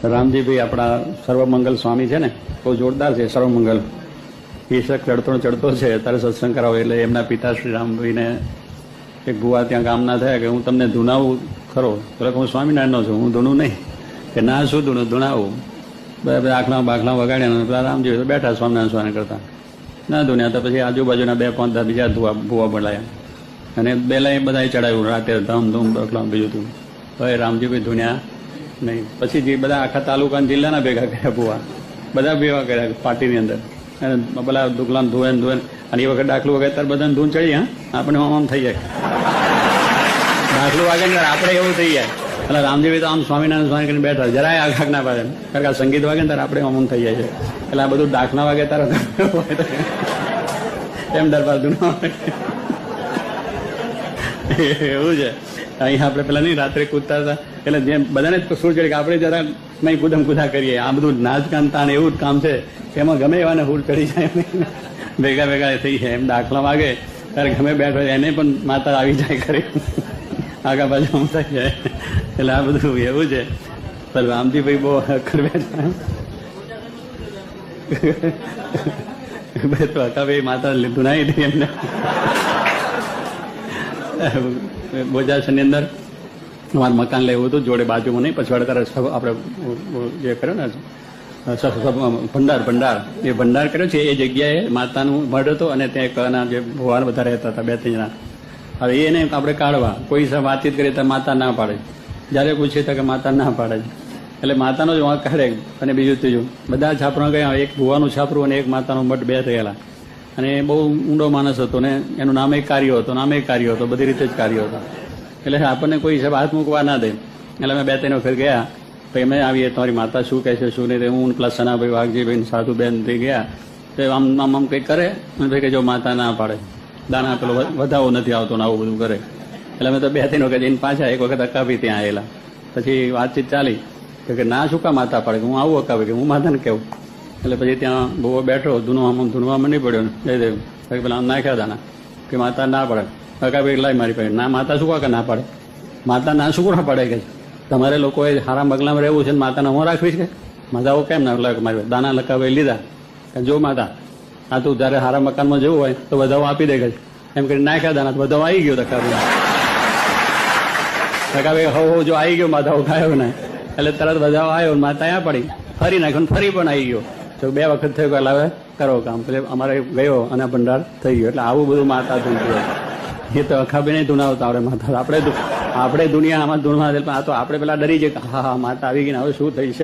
રામજીભાઈ આપણા સર્વમંગલ સ્વામી છે ને, બહુ જોરદાર છે સર્વમંગલ. એ શક ચડતો છે ત્યારે સત્સંગ કરાવો એટલે એમના પિતા શ્રી રામભાઈને એક ભુવા ત્યાં ગામના થયા કે હું તમને ધૂનાવું ખરો. એટલે હું સ્વામિનારાયણનો છું, હું ધૂનું નહીં. કે ના શું ધૂનાવું. બધા આખલા બાખલા વગાડ્યા. પેલા રામજી તો બેઠા સ્વામિનારાયણ સ્વામી કરતા ના ધૂન્યા. તો પછી આજુબાજુના 2-5 બીજા ભુવા બોલાયા અને બેલા બધા ચડાવ્યું રાતે ધમધૂમ ડોકલા બીજું હતું. હવે રામજીભાઈ ધૂન્યા નહીં. પછી જે બધા આખા તાલુકા જિલ્લાના ભેગા કર્યા ભુવા, બધા ભેગા કર્યા પાર્ટીની અંદર. અને પેલા દુકલામ ધોવે અને એ વખત દાખલું વગર ત્યારે બધાને ધૂન ચડી. હા, આપણે આમ થઈ જાય દાખલું વાગે ને આપણે એવું થઈ જાય. એટલે રામજીભાઈ તો આમ સ્વામિનારાયણ સ્વામી કરીને બેઠા, જરાય આખાક ના પાડે. કારણ કે સંગીત વાગે ને ત્યારે આપણે આમ થઈ જાય છે. એટલે આ બધું દાખલા વાગે તારે એમ દરબાર ધૂન એવું છે. અહીંયા આપણે પેલા નહીં રાત્રે કૂદતા હતા એટલે જેમ બધાને સુર ચડી કે આપણે જરા નહીં કુદમ કુદા કરીએ. આ બધું નાચ કામ તાણ એવું જ કામ છે. એમાં ગમે એવાને હુર ચડી જાય ભેગા ભેગા થઈ જાય. એમ દાખલા વાગે ત્યારે ગમે બેઠો એને પણ માતા આવી જાય ખરી આગા બાજુ આમ થઈ જાય. એટલે આ બધું એવું છે. પણ રામજીભાઈ બહુ અખર બેઠા તો હતા ભાઈ માતા લીધું ના હતી એમને. બોજાસની અંદર અમારે મકાન લેવું હતું જોડે બાજુમાં નહીં, પછવાડે તારે આપણે જે કર્યો ને ભંડાર એ ભંડાર કર્યો છે એ જગ્યાએ માતાનું મઢ હતો અને ત્યાં જે ભુવાન બધા રહેતા હતા 2-3 જણા. હવે એને આપણે કાઢવા કોઈ સાથે વાતચીત કરીએ તો માતા ના પાડે. જ્યારે પૂછીએ તો કે માતા ના પાડે. એટલે માતાનો જ વાંક કાઢે. અને બીજું ત્રીજું બધા છાપરા ગયા, એક ભુવાનું છાપરું અને એક માતાનો મઢ 2 થયેલા. અને બહુ ઊંડો માણસ હતો ને એનું નામે કાર્યો હતો, બધી રીતે જ કાર્યો હતો. એટલે આપણને કોઈ હિસાબ હાથ મૂકવા ના દે. એટલે અમે 2-3 વખત ગયા. પછી અમે આવીએ તમારી માતા શું કહે છે શું નહીં. હું પ્લસ સનાભાઈ વાઘજીભાઈ સાધુ બેન થઈ ગયા. તો આમ કંઈક કરે અને ભાઈ કે જો માતા ના પાડે દાના પેલો વધાવો નથી આવતો ને આવું બધું કરે. એટલે અમે તો 2-3 વખત જઈને પાછા એક વખત અકાવી ત્યાં આવેલા. પછી વાતચીત ચાલી કે ના શું કા માતા પાડે. હું આવું અકાવી કે હું માતાને કહું. એટલે પછી ત્યાં બહુ બેઠો ધૂનવામાં નહીં પડ્યો ને જયદેવ પેલા આમ નાખ્યા દાના કે માતા ના પડે. અકાભાઈ લાઈ મારી પાસે ના માતા શું કા ના પાડે. માતા ના શું ના પાડે કે તમારે લોકોએ હારા બગલામાં રહેવું છે ને માતાને હું રાખવીશ કે માતાઓ કેમ ના મારી દાના લખાવી લીધા કે જો માતા આ તું જયારે હારા મકાનમાં જવું હોય તો બધાઓ આપી દે કે એમ કરી નાખ્યા દાના તો બધાઓ આવી ગયો લખાવી હો જો આવી ગયો માતાઓ ખાયો ને એટલે તરત બધાઓ આવ્યો માતા ત્યાં પડી ફરી નાખ્યો ફરી પણ આવી ગયો. તો 2 વખત થયું કે હવે કરો કામ. એટલે અમારે ગયો અને ભંડાર થઈ ગયો. એટલે આવું બધું માતા ધૂનતું હોય. એ તો અખાબી નહીં ધૂનાવતા આવડે માતા. આપણે દુનિયા આમાં ધૂણવા આ તો આપણે પેલા ડરી જઈએ હા માતા આવી ગઈ ને હવે શું થઈ છે.